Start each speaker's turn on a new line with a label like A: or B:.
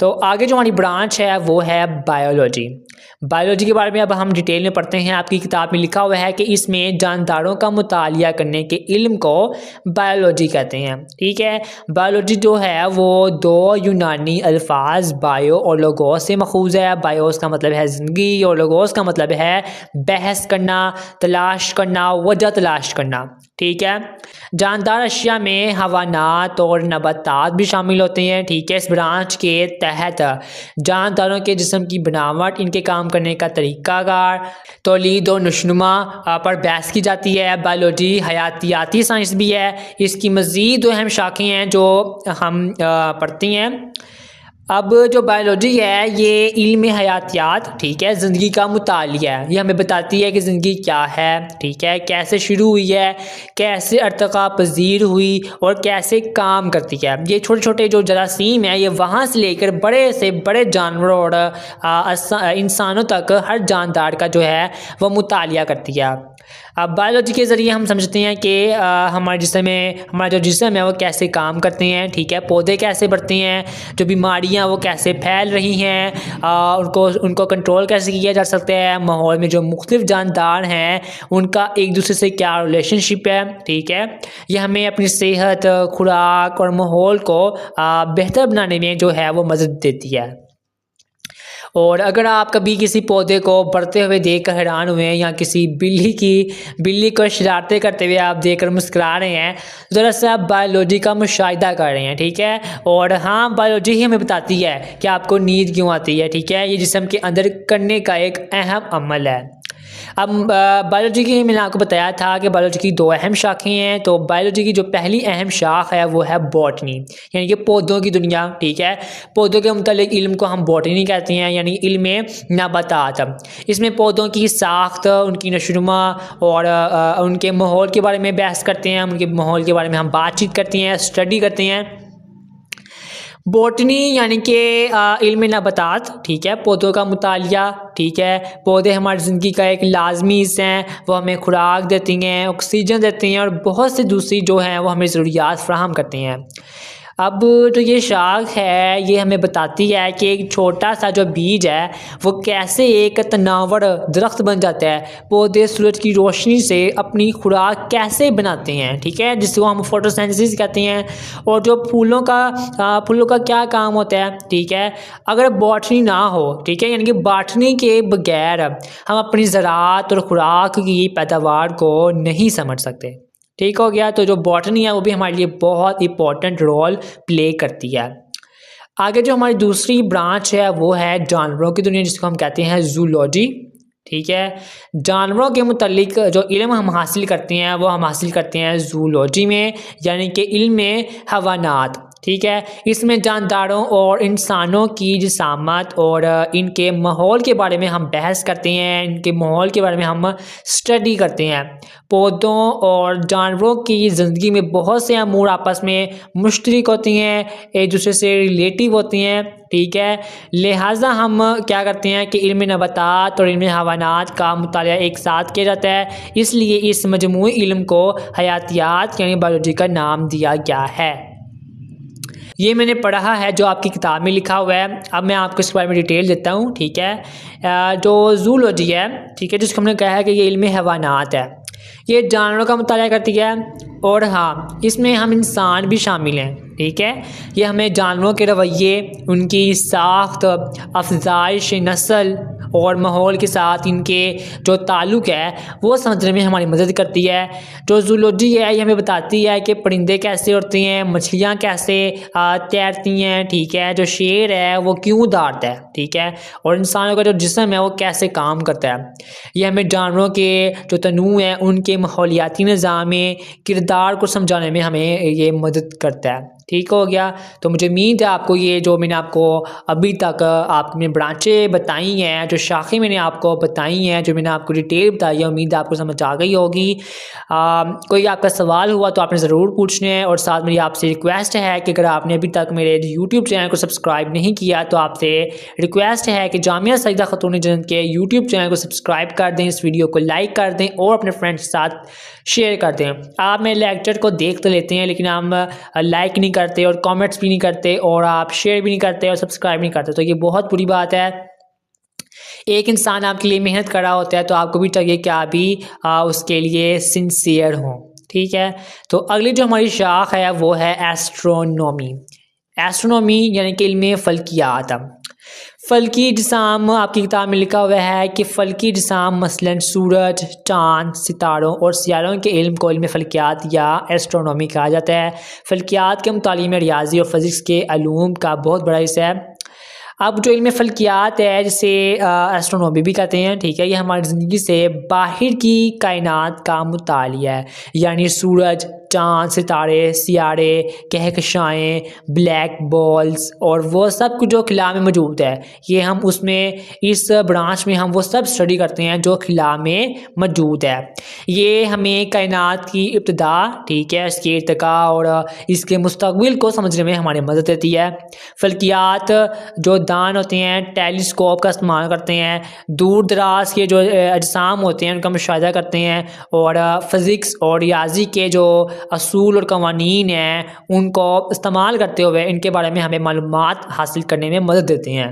A: तो आगे जो हमारी ब्रांच है वो है बायोलॉजी। बायोलॉजी के बारे में अब हम डिटेल में पढ़ते हैं। आपकी किताब में लिखा हुआ है कि इसमें जानदारों का मुतालिया करने के इल्म को बायोलॉजी कहते हैं। ठीक है, बायोलॉजी जो है वो दो यूनानी अल्फाज बायो और लोगोस से मखूज है। बायोस का मतलब है ज़िंदगी और लोगोस का मतलब है बहस करना, तलाश करना, वजह तलाश करना। ठीक है, जानदार अशिया में हवानात और नबातात भी शामिल होते हैं। ठीक है, इस ब्रांच के तहत जानदारों के जिस्म की बनावट, इनके काम करने का तरीक़ाकार, तौलीद और नशोनुमा पर बहस की जाती है। बायोलॉजी हयातियाती साइंस भी है। इसकी मज़ीद दो अहम शाखें हैं जो हम पढ़ती हैं। अब जो बायोलॉजी है ये इल्म हयातियात, ठीक है, ज़िंदगी का मुतालिया है। ये हमें बताती है कि ज़िंदगी क्या है, ठीक है, कैसे शुरू हुई है, कैसे अर्तक़ा पजीर हुई और कैसे काम करती है। ये छोटे छोटे जो जरासीम है ये वहाँ से लेकर बड़े से बड़े जानवरों और इंसानों तक हर जानदार का जो है वो मुतालिया करती है। अब बायोलॉजी के ज़रिए हम समझते हैं कि हमारे हमारा जो जिस्म है वो कैसे काम करते हैं। ठीक है, पौधे कैसे बढ़ते हैं, जो बीमारियां वो कैसे फैल रही हैं, उनको कंट्रोल कैसे किया जा सकता है, माहौल में जो मुख्तलिफ जानदार हैं उनका एक दूसरे से क्या रिलेशनशिप है। ठीक है, ये हमें अपनी सेहत, खुराक और माहौल को बेहतर बनाने में जो है वो मदद देती है। और अगर आप कभी किसी पौधे को बढ़ते हुए देखकर हैरान हुए हैं या किसी बिल्ली को शरारतें करते हुए आप देखकर मुस्कुरा रहे हैं, दरअसल आप बायोलॉजी का मुशाहिदा कर रहे हैं। ठीक है, और हाँ, बायोलॉजी ही हमें बताती है कि आपको नींद क्यों आती है। ठीक है, ये जिस्म के अंदर करने का एक अहम अमल है। अब बायोलॉजी की मैंने आपको बताया था कि बायोलॉजी की दो अहम शाखें हैं। तो बायोलॉजी की जो पहली अहम शाख है वो है बॉटनी, यानी कि पौधों की दुनिया। ठीक है, पौधों के मुतालिक इल्म को हम बॉटनी कहते हैं, यानी इल्म नबातात। इसमें पौधों की साख्त, उनकी नशोनुमा और उनके माहौल के बारे में बहस करते हैं। उनके माहौल के बारे में हम बातचीत करते हैं, स्टडी करते हैं। बॉटनी यानी कि इल्म नबातात, ठीक है, पौधों का मुतालिया। ठीक है, पौधे हमारी ज़िंदगी का एक लाजमी हिस्सा हैं। वो हमें खुराक देती हैं, ऑक्सीजन देती हैं और बहुत सी दूसरी जो हैं वो हमें ज़रूरियात फराहम करती हैं। अब जो ये शाख है ये हमें बताती है कि एक छोटा सा जो बीज है वो कैसे एक तनावर दरख्त बन जाता है। पौधे सूरज की रोशनी से अपनी खुराक कैसे बनाते हैं, ठीक है, जिसको हम फोटोसिंथेसिस कहते हैं। और जो फूलों का क्या काम होता है, ठीक है, अगर बॉटनी ना हो, ठीक है, यानी कि बॉटनी के बगैर हम अपनी ज़राअत और खुराक की पैदावार को नहीं समझ सकते। ठीक हो गया, तो जो बॉटनी है वो भी हमारे लिए बहुत इंपॉर्टेंट रोल प्ले करती है। आगे जो हमारी दूसरी ब्रांच है वो है जानवरों की दुनिया, जिसको हम कहते हैं जूलॉजी। ठीक है, जानवरों के मुतालिक जो इल्म हम हासिल करते हैं वो हम हासिल करते हैं जूलॉजी में, यानी कि इल्म हवानात। ठीक है, इसमें जानदारों और इंसानों की जिसामत और इनके माहौल के बारे में हम बहस करते हैं, इनके माहौल के बारे में हम स्टडी करते हैं। पौधों और जानवरों की ज़िंदगी में बहुत से अमूर आपस में मुश्तरक होती हैं, एक दूसरे से रिलेटिव होती हैं। ठीक है, लिहाजा हम क्या करते हैं कि इल्म नबातात और इल्म हवानात का मुतालिया एक साथ किया जाता है, इसलिए इस मजमूई इल्म को हयातियात यानी बायोलॉजी का नाम दिया गया है। ये मैंने पढ़ा है जो आपकी किताब में लिखा हुआ है। अब मैं आपको इसके बारे में डिटेल देता हूँ। ठीक है, जो जूलॉजी है, ठीक है, जिसको हमने कहा है कि ये इल्म हवानात है, ये जानवरों का मुतालिया करती है। और हाँ, इसमें हम इंसान भी शामिल हैं। ठीक है, ये हमें जानवरों के रवैये, उनकी साख्त, अफजाइश नस्ल और माहौल के साथ इनके जो ताल्लुक़ है वो समझने में हमारी मदद करती है। जो जूलॉजी है ये हमें बताती है कि परिंदे कैसे उड़ते हैं, मछलियाँ कैसे तैरती हैं, ठीक है, जो शेर है वो क्यों दौड़ता है, ठीक है, और इंसानों का जो जिस्म है वो कैसे काम करता है। ये हमें जानवरों के जो तनू है उनके माहौलियाती निज़ाम में किरदार को समझाने में हमें ये मदद करता है। ठीक हो गया, तो मुझे उम्मीद है आपको ये जो मैंने आपको अभी तक आपने ब्रांचें बताई हैं, जो शाखें मैंने आपको बताई हैं, जो मैंने आपको डिटेल बताई है, उम्मीद है आपको समझ आ गई होगी। कोई आपका सवाल हुआ तो आपने ज़रूर पूछना है। और साथ मेरी आपसे रिक्वेस्ट है कि अगर आपने अभी तक मेरे यूट्यूब चैनल को सब्सक्राइब नहीं किया तो आपसे रिक्वेस्ट है कि जामिया सईदा खातून जन्नत के यूट्यूब चैनल को सब्सक्राइब कर दें, इस वीडियो को लाइक कर दें और अपने फ्रेंड्स के साथ शेयर कर दें। आप मेरे लेक्चर को देख तो लेते हैं लेकिन आप लाइक नहीं करते और कमेंट्स भी नहीं करते और आप शेयर भी नहीं करते और सब्सक्राइब नहीं करते, तो ये बहुत बुरी बात है। एक इंसान आपके लिए मेहनत कर रहा होता है तो आपको भी चाहिए कि आप भी उसके लिए सिंसियर हों, ठीक है। तो अगली जो हमारी शाख है वो है एस्ट्रोनॉमी। एस्ट्रोनॉमी यानी कि इल्म फल्कियात। फ़ल्की जिसाम, आपकी किताब में लिखा हुआ है कि फ़ल्की जिसाम मसलन सूरज, चाँद, सितारों और सियारों के इल्म को इल्म फ़ल्कियात या एस्ट्रोनॉमी कहा जाता है। फ़ल्कियात के मुताले में रियाज़ी और फ़िज़िक्स के अलूम का बहुत बड़ा हिस्सा है। अब जो इल्म फ़ल्कियात है, जिसे एस्ट्रोनॉमी भी कहते हैं, ठीक है, ये हमारी ज़िंदगी से बाहर की कायनात का मुतालिया है, यानी सूरज, चाँद, सितारे, सियारे, कहकशाएँ, ब्लैक बॉल्स और वो सब कुछ जो खिला में मौजूद है, ये हम उसमें इस ब्रांच में हम वो सब स्टडी करते हैं जो खिला में मौजूद है। ये हमें कायनात की इब्तिदा, ठीक है, इसके इर्तिका और इसके मुस्तक़बिल को समझने में हमारी मदद देती है। फ़ल्कियात जो दान होते हैं टेलीस्कोप का इस्तेमाल करते हैं, दूर दराज के जो अजसाम होते हैं उनका मुशाहिदा करते हैं और फ़िज़िक्स और रियाज़ी के जो असूल और कवानीन हैं उनको इस्तेमाल करते हुए इनके बारे में हमें मालूमात हासिल करने में मदद देते हैं।